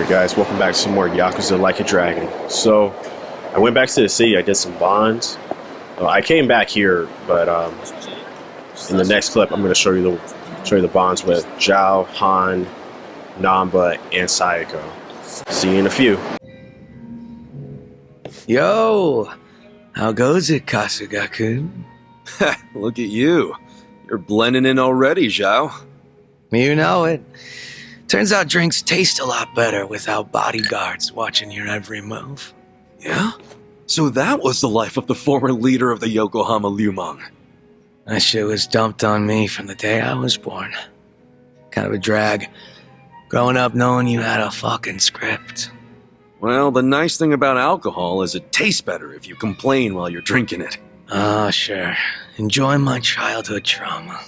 guys, welcome back to some more Yakuza Like a Dragon. So, I went back to the city, I did some bonds. I came back here, but in the next clip I'm going to show you the bonds with Zhao, Han, Namba, and Sayako. See you in a few. Yo! How goes it, Kasuga-kun? Look at you. You're blending in already, Zhao. You know it. Turns out drinks taste a lot better without bodyguards watching your every move. Yeah? So that was the life of the former leader of the Yokohama Lumang. That shit was dumped on me from the day I was born. Kind of a drag. Growing up knowing you had a fucking script. Well, the nice thing about alcohol is it tastes better if you complain while you're drinking it. Oh, sure. Enjoy my childhood trauma.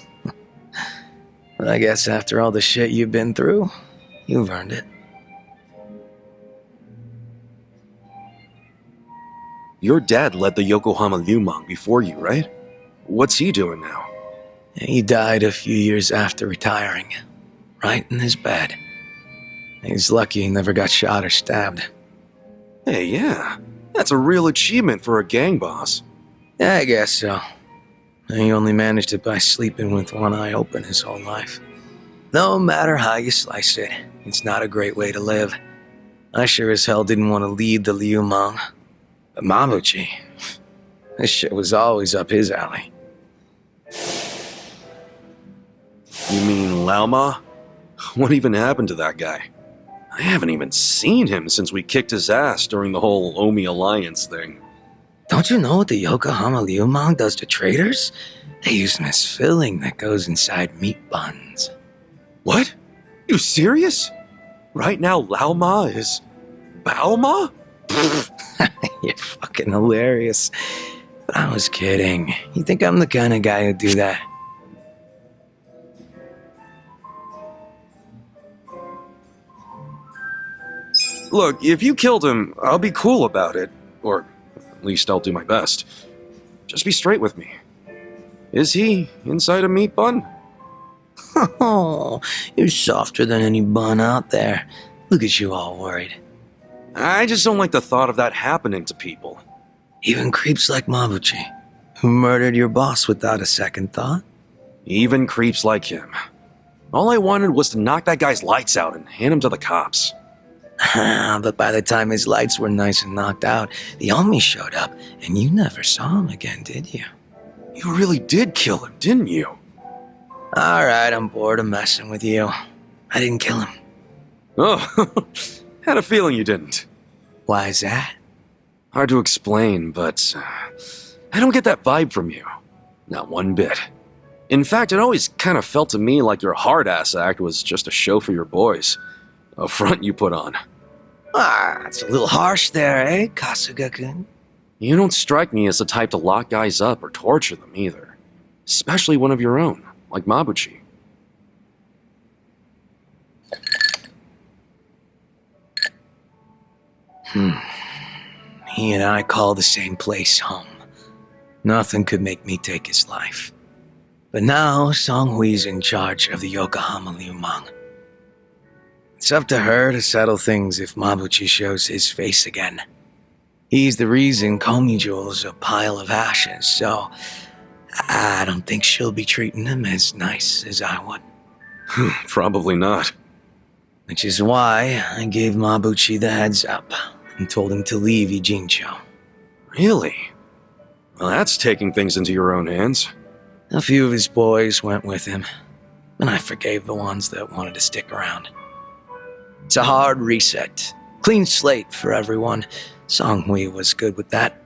But I guess after all the shit you've been through, you've earned it. Your dad led the Yokohama Lumang before you, right? What's he doing now? He died a few years after retiring. Right in his bed. He's lucky he never got shot or stabbed. Hey, yeah. That's a real achievement for a gang boss. Yeah, I guess so. He only managed it by sleeping with one eye open his whole life. No matter how you slice it, it's not a great way to live. I sure as hell didn't want to lead the Liumang. But Mabuchi, this shit was always up his alley. You mean Laoma? What even happened to that guy? I haven't even seen him since we kicked his ass during the whole Omi Alliance thing. Don't you know what the Yokohama Liumang does to traders? They use them as filling that goes inside meat buns. What? You serious? Right now Laoma is... Baoma? You're fucking hilarious. But I was kidding. You think I'm the kind of guy who'd do that? Look, if you killed him, I'll be cool about it. Or at least I'll do my best. Just be straight with me. Is he inside a meat bun? Oh, you're softer than any bun out there. Look at you all worried. I just don't like the thought of that happening to people. Even creeps like Mabuchi, who murdered your boss without a second thought. Even creeps like him. All I wanted was to knock that guy's lights out and hand him to the cops. But by the time his lights were nice and knocked out, the Omi showed up, and you never saw him again, did you? You really did kill him, didn't you? Alright, I'm bored of messing with you. I didn't kill him. Oh, had a feeling you didn't. Why is that? Hard to explain, but I don't get that vibe from you. Not one bit. In fact, it always kind of felt to me like your hard-ass act was just a show for your boys. A front you put on. It's a little harsh there, eh, Kasuga-kun? You don't strike me as the type to lock guys up or torture them either. Especially one of your own, like Mabuchi. He and I call the same place home. Nothing could make me take his life. But now, Song Hui's in charge of the Yokohama Liumang. It's up to her to settle things if Mabuchi shows his face again. He's the reason Komi Jewel's a pile of ashes, so I don't think she'll be treating him as nice as I would. Probably not. Which is why I gave Mabuchi the heads up and told him to leave Ijincho. Really? Well, that's taking things into your own hands. A few of his boys went with him, and I forgave the ones that wanted to stick around. It's a hard reset. Clean slate for everyone. Song Hui was good with that.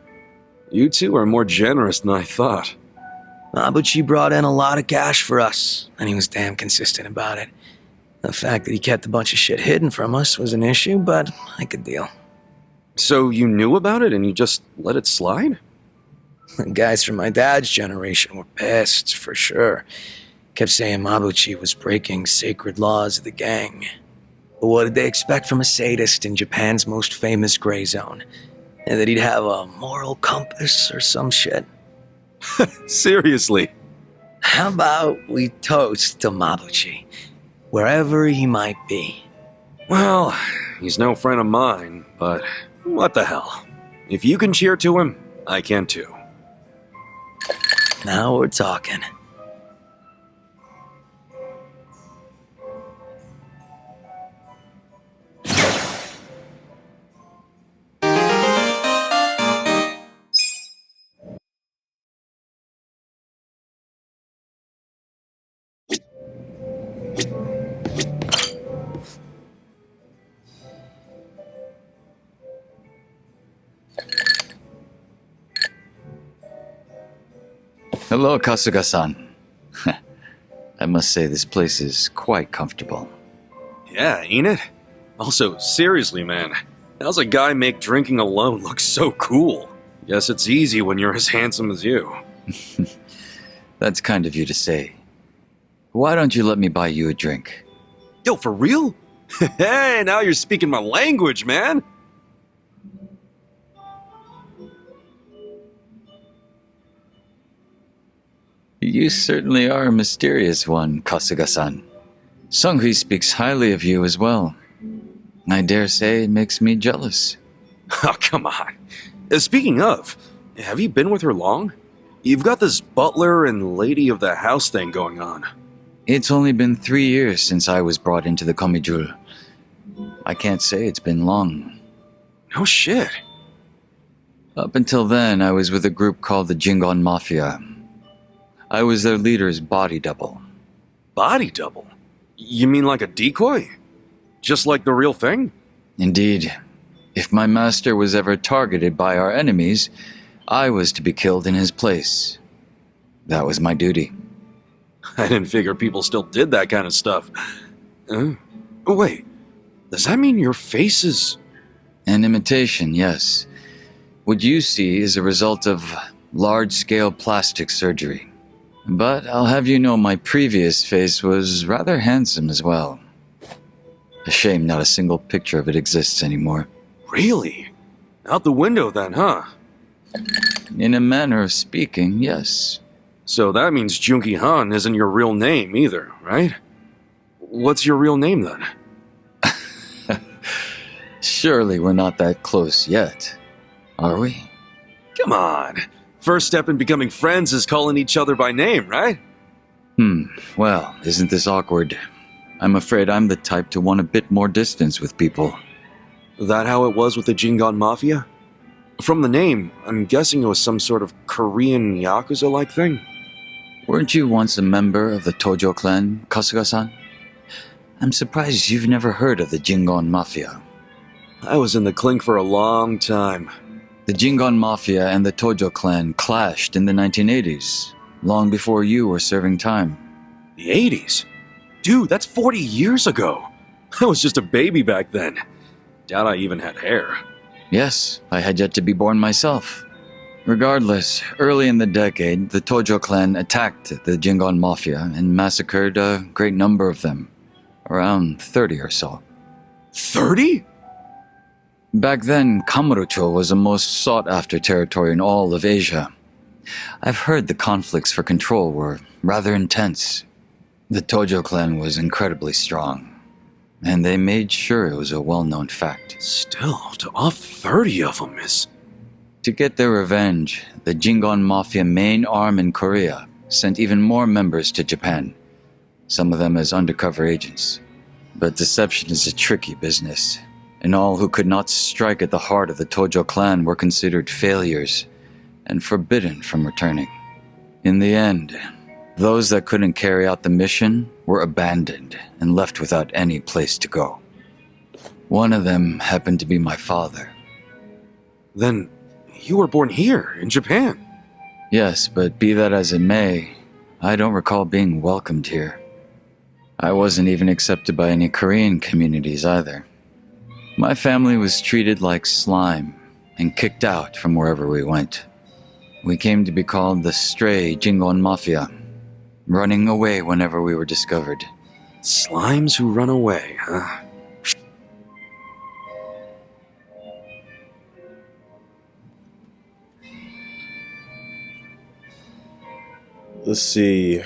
You two are more generous than I thought. Mabuchi brought in a lot of cash for us, and he was damn consistent about it. The fact that he kept a bunch of shit hidden from us was an issue, but I could deal. So you knew about it and you just let it slide? The guys from my dad's generation were pissed, for sure. Kept saying Mabuchi was breaking sacred laws of the gang. But what did they expect from a sadist in Japan's most famous gray zone? And that he'd have a moral compass or some shit? Seriously? How about we toast to Mabuchi, wherever he might be? Well, he's no friend of mine, but what the hell. If you can cheer to him, I can too. Now we're talking. Hello, Kasuga-san. I must say this place is quite comfortable. Yeah, ain't it? Also, seriously, man, how's a guy make drinking alone look so cool? Guess it's easy when you're as handsome as you. That's kind of you to say. Why don't you let me buy you a drink? Yo, for real? Hey, now you're speaking my language, man! You certainly are a mysterious one, Kasuga-san. Sunghui speaks highly of you as well. I dare say it makes me jealous. Oh, come on. Speaking of, have you been with her long? You've got this butler and lady of the house thing going on. It's only been 3 years since I was brought into the Komijul. I can't say it's been long. No shit. Up until then, I was with a group called the Jingon Mafia. I was their leader's body double. Body double? You mean like a decoy? Just like the real thing? Indeed. If my master was ever targeted by our enemies, I was to be killed in his place. That was my duty. I didn't figure people still did that kind of stuff. Wait, does that mean your face is... An imitation, yes. What you see is a result of large-scale plastic surgery. But I'll have you know my previous face was rather handsome as well. A shame not a single picture of it exists anymore. Really? Out the window then, huh? In a manner of speaking, yes. So that means Junki Han isn't your real name either, right? What's your real name then? Surely we're not that close yet, are we? Come on. First step in becoming friends is calling each other by name, right? Well, isn't this awkward? I'm afraid I'm the type to want a bit more distance with people. That how it was with the Jingon Mafia? From the name, I'm guessing it was some sort of Korean Yakuza-like thing? Weren't you once a member of the Tojo clan, Kasuga-san? I'm surprised you've never heard of the Jingon Mafia. I was in the clink for a long time. The Jingon Mafia and the Tojo clan clashed in the 1980s, long before you were serving time. The 80s? Dude, that's 40 years ago. I was just a baby back then. Doubt I even had hair. Yes, I had yet to be born myself. Regardless, early in the decade, the Tojo clan attacked the Jingon Mafia and massacred a great number of them. Around 30 or so. 30? Back then, Kamurocho was the most sought-after territory in all of Asia. I've heard the conflicts for control were rather intense. The Tojo clan was incredibly strong, and they made sure it was a well-known fact. Still, to off 30 of them is... To get their revenge, the Jingon Mafia main arm in Korea sent even more members to Japan, some of them as undercover agents. But deception is a tricky business, and all who could not strike at the heart of the Tojo clan were considered failures and forbidden from returning. In the end, those that couldn't carry out the mission were abandoned and left without any place to go. One of them happened to be my father. Then you were born here, in Japan? Yes, but be that as it may, I don't recall being welcomed here. I wasn't even accepted by any Korean communities either. My family was treated like slime and kicked out from wherever we went. We came to be called the Stray Jingon Mafia, running away whenever we were discovered. Slimes who run away, huh? Let's see.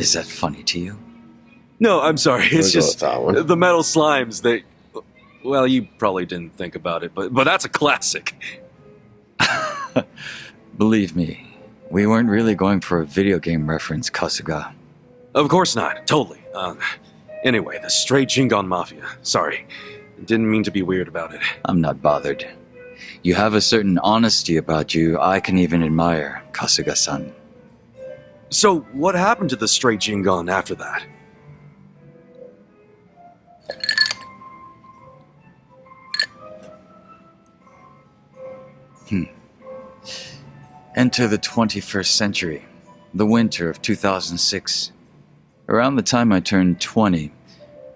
Is that funny to you? No, I'm sorry. It's We'll go just with that one. the metal slimes. They, well, you probably didn't think about it, but that's a classic. Believe me, we weren't really going for a video game reference, Kasuga. Of course not. Totally. Anyway, the stray Jingon Mafia. Sorry. Didn't mean to be weird about it. I'm not bothered. You have a certain honesty about you I can even admire, Kasuga-san. So, what happened to the stray Jingon after that? Enter the 21st century, the winter of 2006. Around the time I turned 20,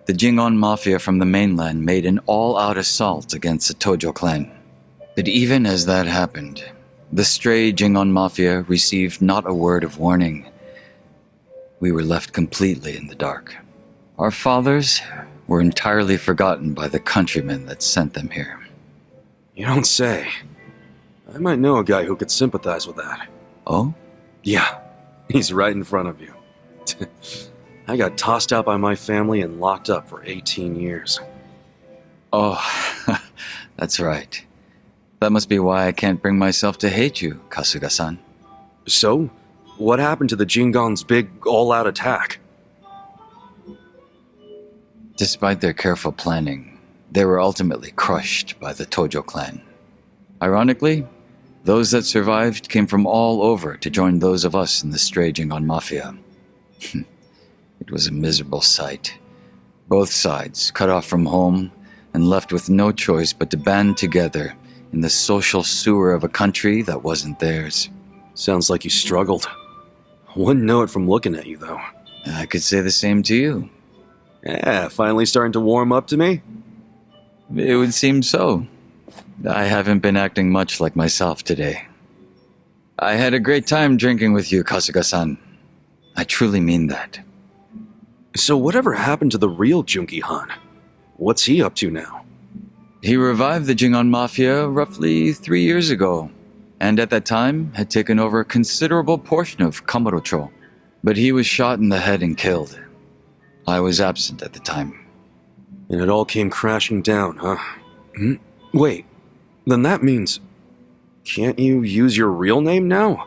the Jingon Mafia from the mainland made an all-out assault against the Tojo clan. But even as that happened, the stray Jingon Mafia received not a word of warning. We were left completely in the dark. Our fathers were entirely forgotten by the countrymen that sent them here. You don't say. I might know a guy who could sympathize with that. Oh? Yeah, he's right in front of you. I got tossed out by my family and locked up for 18 years. Oh, that's right. That must be why I can't bring myself to hate you, Kasuga-san. So, what happened to the Jingon's big all-out attack? Despite their careful planning, they were ultimately crushed by the Tojo clan. Ironically, those that survived came from all over to join those of us in the stray Jingon Mafia. It was a miserable sight. Both sides cut off from home and left with no choice but to band together in the social sewer of a country that wasn't theirs. Sounds like you struggled. Wouldn't know it from looking at you, though. I could say the same to you. Yeah, finally starting to warm up to me? It would seem so. I haven't been acting much like myself today. I had a great time drinking with you, Kasuga-san. I truly mean that. So whatever happened to the real Junki Han? What's he up to now? He revived the Jingon Mafia roughly 3 years ago, and at that time had taken over a considerable portion of Kamurocho. But he was shot in the head and killed. I was absent at the time. And it all came crashing down, huh? Wait, then that means... Can't you use your real name now?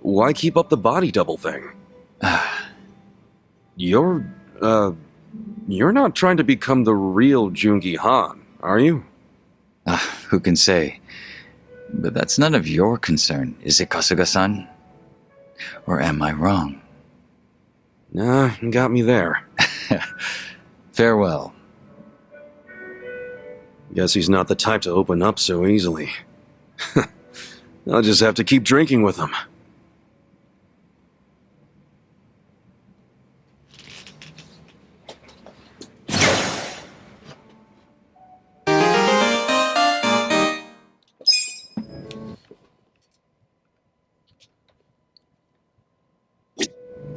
Why keep up the body double thing? You're not trying to become the real Jungi Han, are you? Who can say? But that's none of your concern, is it, Kasuga-san? Or am I wrong? Nah, you got me there. Farewell. Guess he's not the type to open up so easily. I'll just have to keep drinking with him.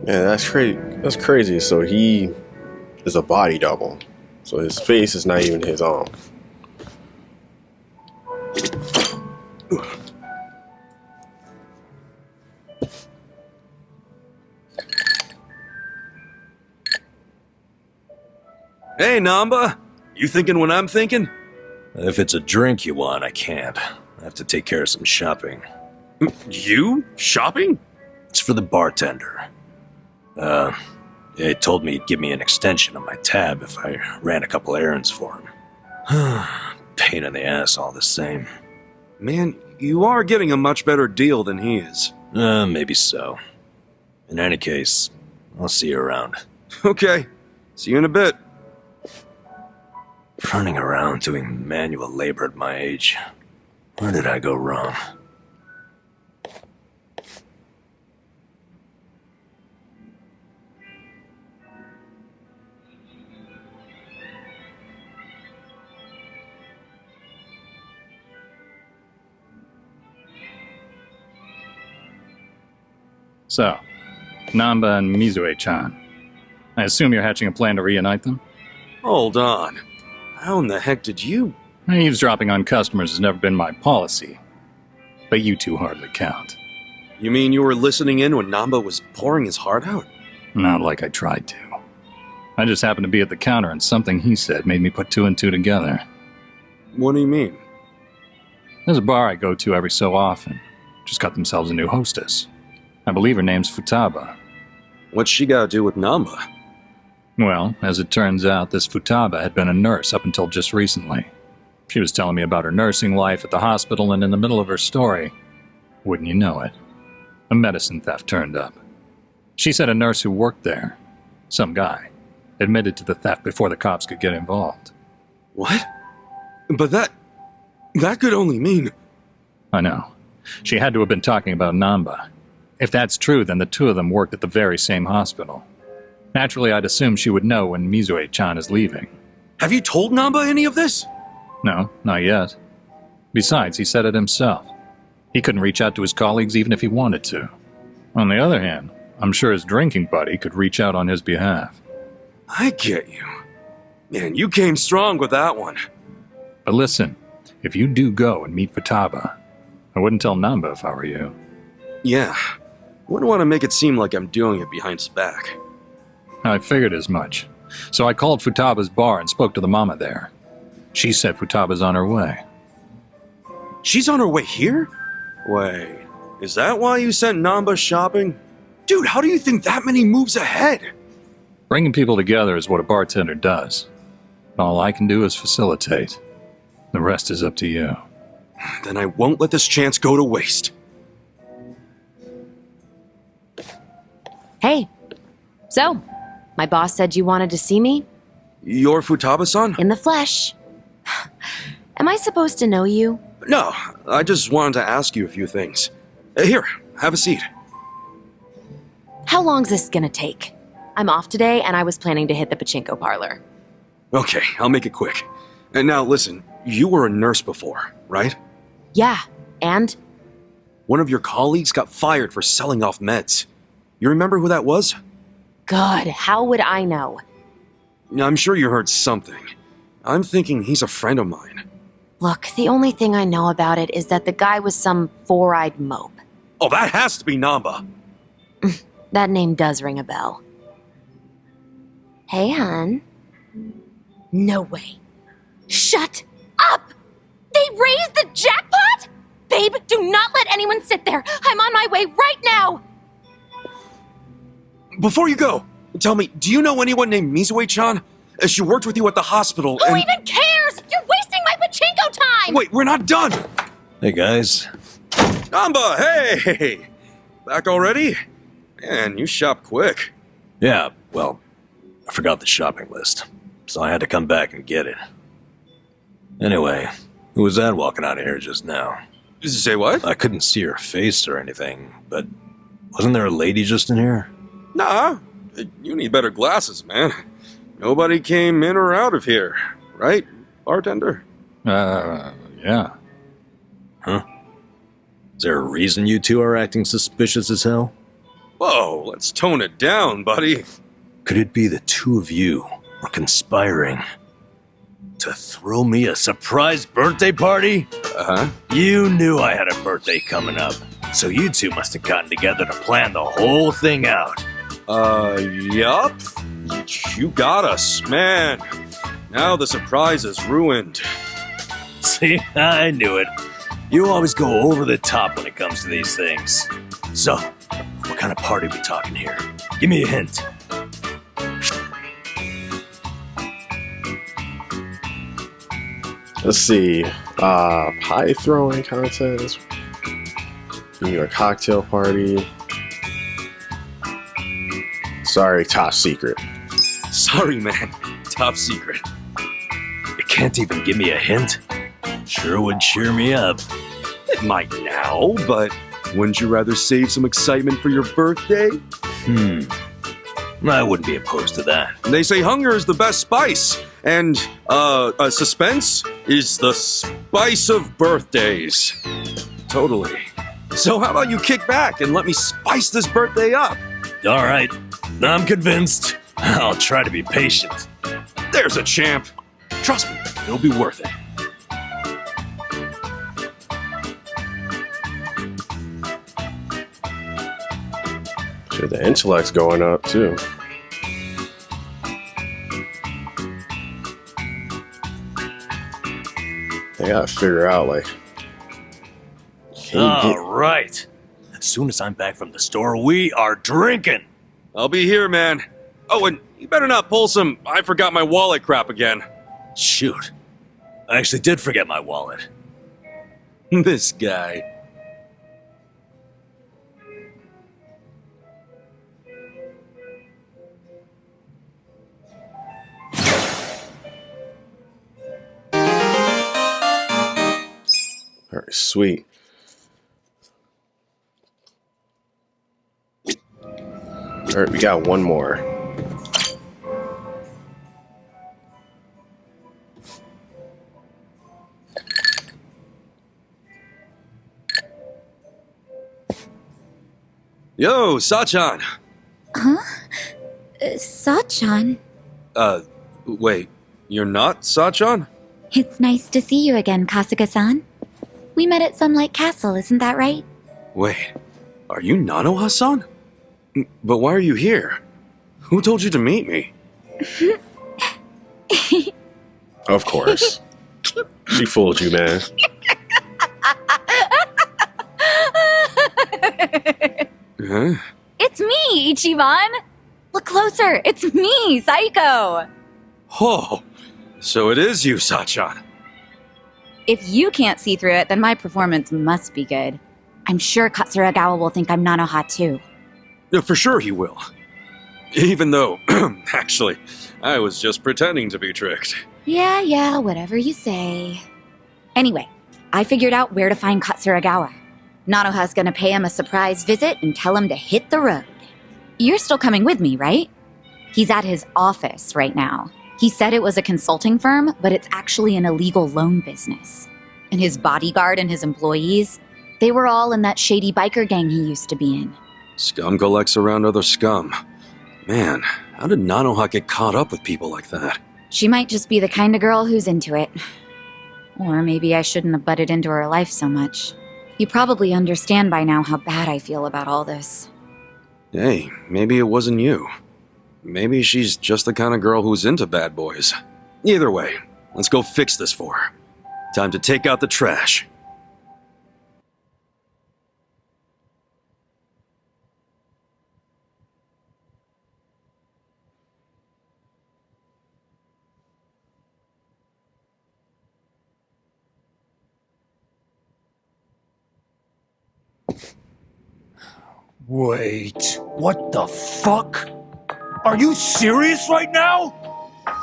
Yeah, that's crazy. That's crazy. So he is a body double. So his face is not even his arm. Hey, Namba! You thinking what I'm thinking? If it's a drink you want, I can't. I have to take care of some shopping. You? Shopping? It's for the bartender. He told me he'd give me an extension on my tab if I ran a couple errands for him. Pain in the ass all the same. Man, you are getting a much better deal than he is. Maybe so. In any case, I'll see you around. Okay, see you in a bit. Running around doing manual labor at my age. Where did I go wrong? So, Namba and Mizue-chan. I assume you're hatching a plan to reunite them? Hold on. How in the heck did you... Eavesdropping on customers has never been my policy. But you two hardly count. You mean you were listening in when Namba was pouring his heart out? Not like I tried to. I just happened to be at the counter and something he said made me put two and two together. What do you mean? There's a bar I go to every so often. Just got themselves a new hostess. I believe her name's Futaba. What's she got to do with Namba? Well, as it turns out, this Futaba had been a nurse up until just recently. She was telling me about her nursing life at the hospital, and in the middle of her story, wouldn't you know it, a medicine theft turned up. She said a nurse who worked there, some guy, admitted to the theft before the cops could get involved. What? But that could only mean... I know. She had to have been talking about Namba. If that's true, then the two of them worked at the very same hospital. Naturally, I'd assume she would know when Mizue-chan is leaving. Have you told Namba any of this? No, not yet. Besides, he said it himself. He couldn't reach out to his colleagues even if he wanted to. On the other hand, I'm sure his drinking buddy could reach out on his behalf. I get you. Man, you came strong with that one. But listen, if you do go and meet Futaba, I wouldn't tell Namba if I were you. Yeah. Wouldn't want to make it seem like I'm doing it behind his back. I figured as much. So I called Futaba's bar and spoke to the mama there. She said Futaba's on her way. She's on her way here? Wait, is that why you sent Namba shopping? Dude, how do you think that many moves ahead? Bringing people together is what a bartender does. All I can do is facilitate. The rest is up to you. Then I won't let this chance go to waste. Hey. So, my boss said you wanted to see me? You're Futaba-san? In the flesh. Am I supposed to know you? No, I just wanted to ask you a few things. Here, have a seat. How long's this gonna take? I'm off today, and I was planning to hit the pachinko parlor. Okay, I'll make it quick. And now listen, you were a nurse before, right? Yeah, and? One of your colleagues got fired for selling off meds. You remember who that was? God, how would I know? I'm sure you heard something. I'm thinking he's a friend of mine. Look, the only thing I know about it is that the guy was some four-eyed mope. Oh, that has to be Namba. That name does ring a bell. Hey, hon. No way. Shut up! They raised the jackpot? Babe, do not let anyone sit there. I'm on my way right now. Before you go, tell me, do you know anyone named Mizue-chan? She worked with you at the hospital Who even cares? You're wasting my pachinko time! Wait, we're not done! Hey, guys. Namba, hey! Back already? Man, you shop quick. Yeah, well, I forgot the shopping list, so I had to come back and get it. Anyway, who was that walking out of here just now? Did you say what? I couldn't see her face or anything, but wasn't there a lady just in here? Nah, you need better glasses, man. Nobody came in or out of here, right, bartender? Yeah. Huh? Is there a reason you two are acting suspicious as hell? Whoa, let's tone it down, buddy. Could it be the two of you were conspiring to throw me a surprise birthday party? Uh-huh. You knew I had a birthday coming up, so you two must have gotten together to plan the whole thing out. Yup. You got us, man. Now the surprise is ruined. See, I knew it. You always go over the top when it comes to these things. So, what kind of party are we talking here? Give me a hint. Let's see. Pie throwing contest. New York cocktail party. Sorry, top secret. Sorry, man. Top secret. You can't even give me a hint? Sure would cheer me up. It might now, but wouldn't you rather save some excitement for your birthday? I wouldn't be opposed to that. They say hunger is the best spice, and suspense is the spice of birthdays. Totally. So how about you kick back and let me spice this birthday up? All right, I'm convinced. I'll try to be patient. There's a champ. Trust me, it'll be worth it. Shit, the intellect's going up too. They gotta figure out, like, All right. As soon as I'm back from the store, we are drinking. I'll be here, man. Oh, and you better not pull some I forgot my wallet crap again. Shoot. I actually did forget my wallet. This guy. all right, sweet. All right, we got one more. Yo, Sachan. Sachan, Wait, you're not Sachan? it's nice to see you again, Kasuga-san. We met at Sunlight Castle, isn't that right? Wait, are you Nanoha-san? But why are you here? Who told you to meet me? Of course. She fooled you, man. Huh? It's me, Ichiban! Look closer, it's me, Psycho! Oh, so it is you, Sachan. If you can't see through it, then my performance must be good. I'm sure Katsuragawa will think I'm Nanoha too. For sure he will. Even though, actually, I was just pretending to be tricked. Yeah, whatever you say. Anyway, I figured out where to find Katsuragawa. Nanoha's gonna pay him a surprise visit and tell him to hit the road. You're still coming with me, right? He's at his office right now. He said it was a consulting firm, but it's actually an illegal loan business. And his bodyguard and his employees, they were all in that shady biker gang he used to be in. Scum collects around other scum. Man, how did Nanoha get caught up with people like that? She might just be the kind of girl who's into it. Or maybe I shouldn't have butted into her life so much. You probably understand by now how bad I feel about all this. Hey, maybe it wasn't you. Maybe she's just the kind of girl who's into bad boys. Either way, let's go fix this for her. Time to take out the trash. Wait, what the fuck? Are you serious right now?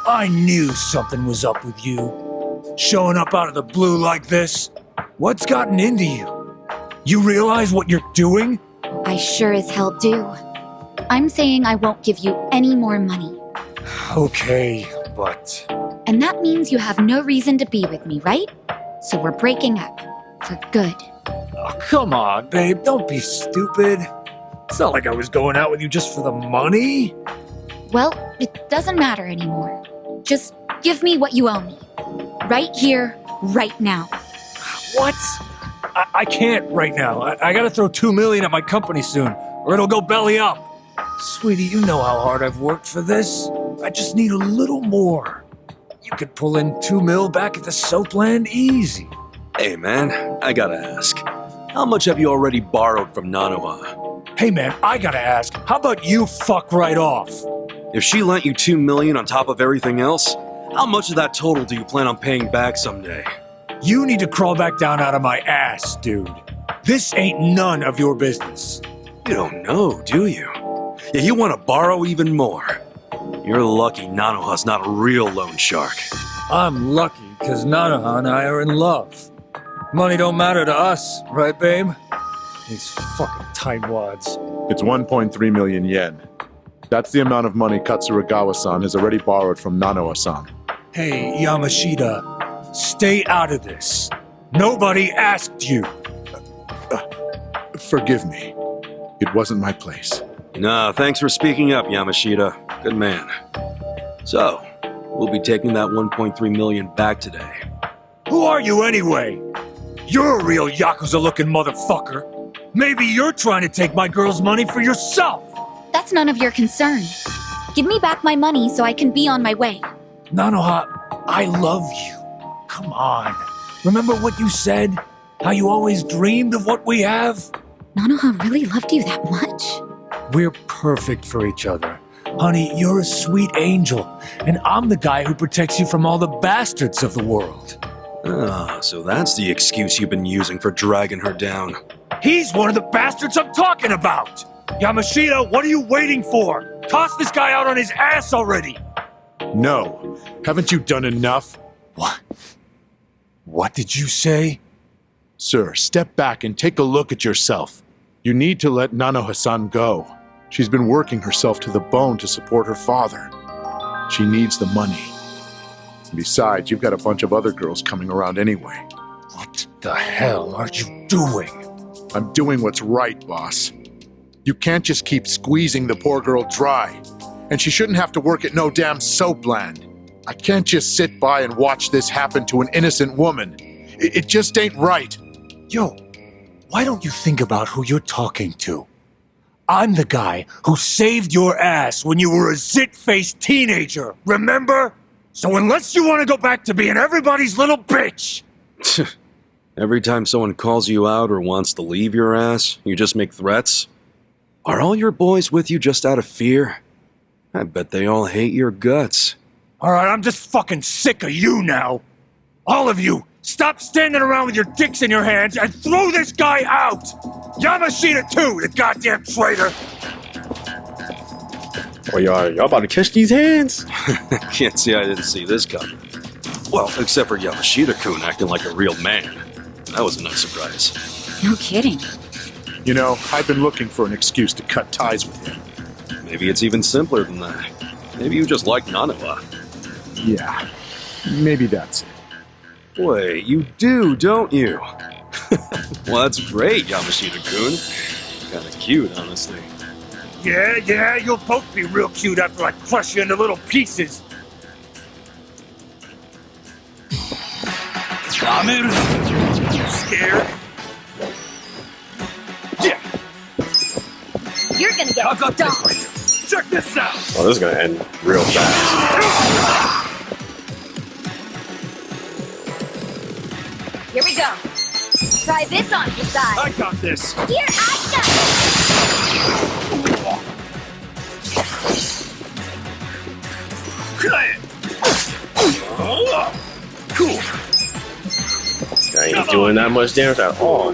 I knew something was up with you. Showing up out of the blue like this. What's gotten into you? You realize what you're doing? I sure as hell do. I'm saying I won't give you any more money. Okay, but... And that means you have no reason to be with me, right? So we're breaking up. For good. Oh, come on, babe, don't be stupid. It's not like I was going out with you just for the money. Well, it doesn't matter anymore. Just give me what you owe me. Right here, right now. What? I can't right now. I gotta throw $2 million at my company soon, or it'll go belly up. Sweetie, you know how hard I've worked for this. I just need a little more. You could pull in $2 million back at the Soapland easy. Hey man, I gotta ask. How much have you already borrowed from Nanoha? Hey man, I gotta ask, how about you fuck right off? If she lent you $2 million on top of everything else, how much of that total do you plan on paying back someday? You need to crawl back down out of my ass, dude. This ain't none of your business. You don't know, do you? Yeah, you want to borrow even more. You're lucky Nanoha's not a real loan shark. I'm lucky because Nanoha and I are in love. Money don't matter to us, right, babe? These fucking tightwads. It's 1.3 million yen. That's the amount of money Katsuragawa-san has already borrowed from Nanoha-san. Hey, Yamashita, stay out of this. Nobody asked you. Forgive me. It wasn't my place. Nah, thanks for speaking up, Yamashita. Good man. So, we'll be taking that 1.3 million back today. Who are you anyway? You're a real Yakuza-looking motherfucker. Maybe you're trying to take my girl's money for yourself. That's none of your concern. Give me back my money so I can be on my way. Nanoha, I love you. Come on. Remember what you said? How you always dreamed of what we have? Nanoha really loved you that much? We're perfect for each other. Honey, you're a sweet angel, and I'm the guy who protects you from all the bastards of the world. Ah, so that's the excuse you've been using for dragging her down. He's one of the bastards I'm talking about! Yamashita, what are you waiting for? Toss this guy out on his ass already! No. Haven't you done enough? What? What did you say? Sir, step back and take a look at yourself. You need to let Nanoha-san go. She's been working herself to the bone to support her father. She needs the money. Besides, you've got a bunch of other girls coming around anyway. What the hell are you doing? I'm doing what's right, boss. You can't just keep squeezing the poor girl dry. And she shouldn't have to work at no damn soap land. I can't just sit by and watch this happen to an innocent woman. It just ain't right. Yo, why don't you think about who you're talking to? I'm the guy who saved your ass when you were a zit-faced teenager, remember? So unless you want to go back to being everybody's little bitch... Every time someone calls you out or wants to leave your ass, you just make threats? Are all your boys with you just out of fear? I bet they all hate your guts. Alright, I'm just fucking sick of you now. All of you, stop standing around with your dicks in your hands and throw this guy out! Yamashita too, the goddamn traitor! Oh, y'all about to catch these hands? Can't say I didn't see this coming. Well, except for Yamashita-kun acting like a real man. That was a nice surprise. No kidding. You know, I've been looking for an excuse to cut ties with him. Maybe it's even simpler than that. Maybe you just like Nanoha. Yeah, maybe that's it. Wait, you do, don't you? Well, that's great, Yamashita-kun. Kinda cute, honestly. Yeah, you'll both be real cute after I crush you into little pieces. Amir, you scared? Yeah. You're gonna get I've got stomped. this. Check this out. Oh, this is gonna end real fast. Here we go. Try this on your side. I got this. Here, I got it. Cool. I ain't doing that much damage at all.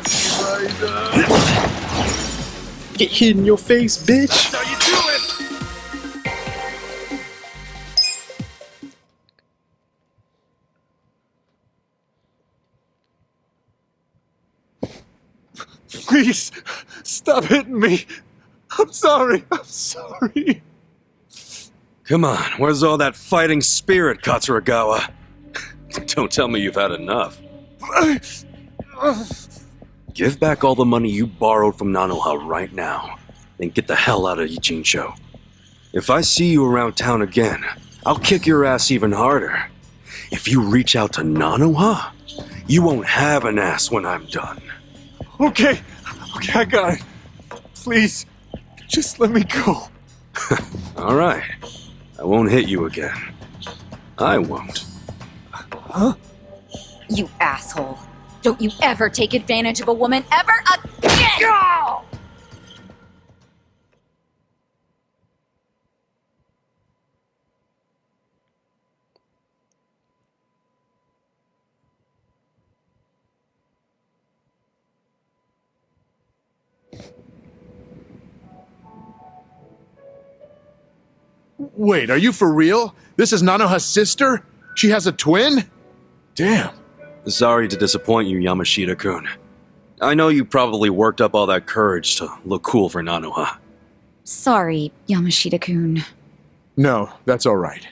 Get hit in your face, bitch! How you doing? Please, stop hitting me. I'm sorry. Come on, where's all that fighting spirit, Katsuragawa? Don't tell me you've had enough. Give back all the money you borrowed from Nanoha right now, then get the hell out of Ichincho. If I see you around town again, I'll kick your ass even harder. If you reach out to Nanoha, you won't have an ass when I'm done. Okay, I got it. Please, just let me go. All right, I won't hit you again. I won't. Huh? You asshole. Don't you ever take advantage of a woman ever again! No! Wait, are you for real? This is Nanoha's sister? She has a twin? Damn. Sorry to disappoint you, Yamashita-kun. I know you probably worked up all that courage to look cool for Nanoha. Sorry, Yamashita-kun. No, that's all right.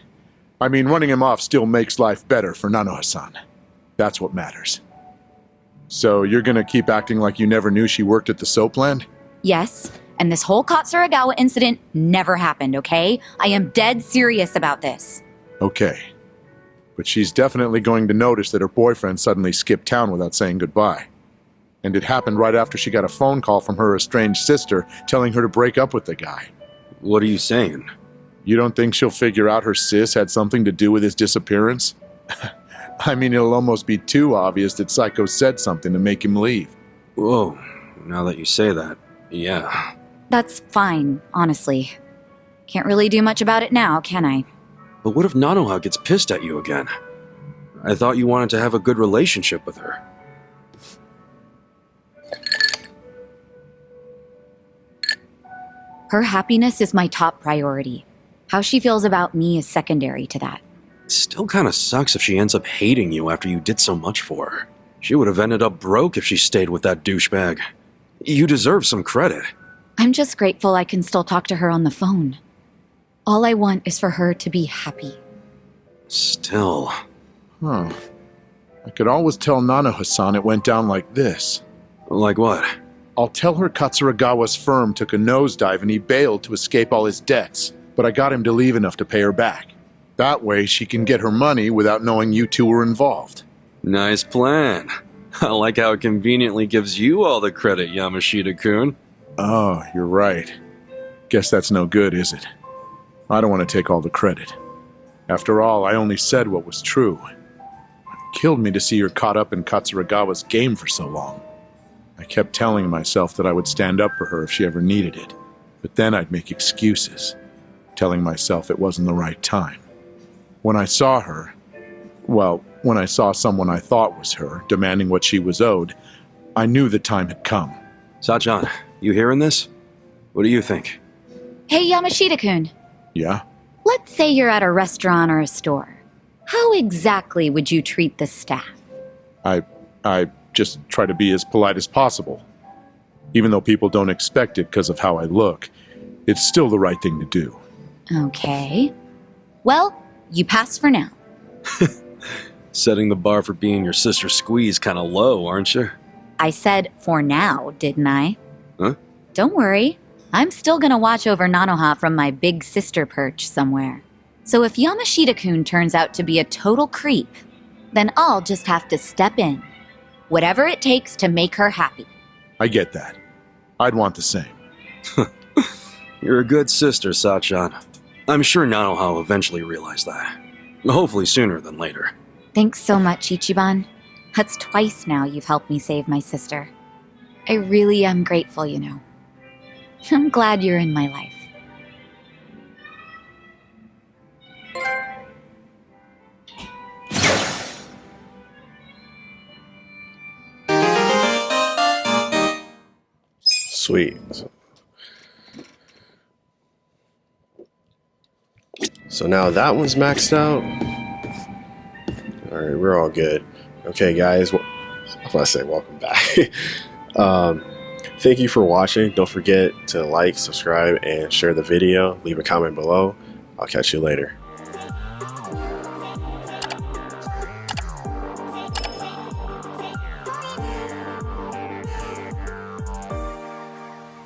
I mean, running him off still makes life better for Nanoha-san. That's what matters. So you're gonna keep acting like you never knew she worked at the soap land? Yes, and this whole Katsuragawa incident never happened, okay? I am dead serious about this. Okay. But she's definitely going to notice that her boyfriend suddenly skipped town without saying goodbye. And it happened right after she got a phone call from her estranged sister telling her to break up with the guy. What are you saying? You don't think she'll figure out her sis had something to do with his disappearance? I mean, it'll almost be too obvious that Psycho said something to make him leave. Whoa, now that you say that, yeah. That's fine, honestly. Can't really do much about it now, can I? But what if Nanoha gets pissed at you again? I thought you wanted to have a good relationship with her. Her happiness is my top priority. How she feels about me is secondary to that. It still kind of sucks if she ends up hating you after you did so much for her. She would have ended up broke if she stayed with that douchebag. You deserve some credit. I'm just grateful I can still talk to her on the phone. All I want is for her to be happy. Still. Huh. I could always tell Nanoha-san it went down like this. Like what? I'll tell her Katsuragawa's firm took a nosedive and he bailed to escape all his debts, but I got him to leave enough to pay her back. That way she can get her money without knowing you two were involved. Nice plan. I like how it conveniently gives you all the credit, Yamashita-kun. Oh, you're right. Guess that's no good, is it? I don't want to take all the credit. After all, I only said what was true. It killed me to see her caught up in Katsuragawa's game for so long. I kept telling myself that I would stand up for her if she ever needed it, but then I'd make excuses, telling myself it wasn't the right time. When I saw her, when I saw someone I thought was her, demanding what she was owed, I knew the time had come. Sachan, you hearing this? What do you think? Hey, Yamashita-kun. Yeah? Let's say you're at a restaurant or a store. How exactly would you treat the staff? I just try to be as polite as possible. Even though people don't expect it because of how I look, it's still the right thing to do. Okay. Well, you pass for now. Setting the bar for being your sister squeeze kind of low, aren't you? I said for now, didn't I? Huh? Don't worry. I'm still gonna watch over Nanoha from my big sister perch somewhere. So if Yamashita-kun turns out to be a total creep, then I'll just have to step in. Whatever it takes to make her happy. I get that. I'd want the same. You're a good sister, Sachan. I'm sure Nanoha will eventually realize that. Hopefully sooner than later. Thanks so much, Ichiban. That's twice now you've helped me save my sister. I really am grateful, you know. I'm glad you're in my life. Sweet. So now that one's maxed out. Alright, we're all good. Okay, guys. I want to say welcome back. Thank you for watching. Don't forget to like, subscribe, and share the video. Leave a comment below. I'll catch you later.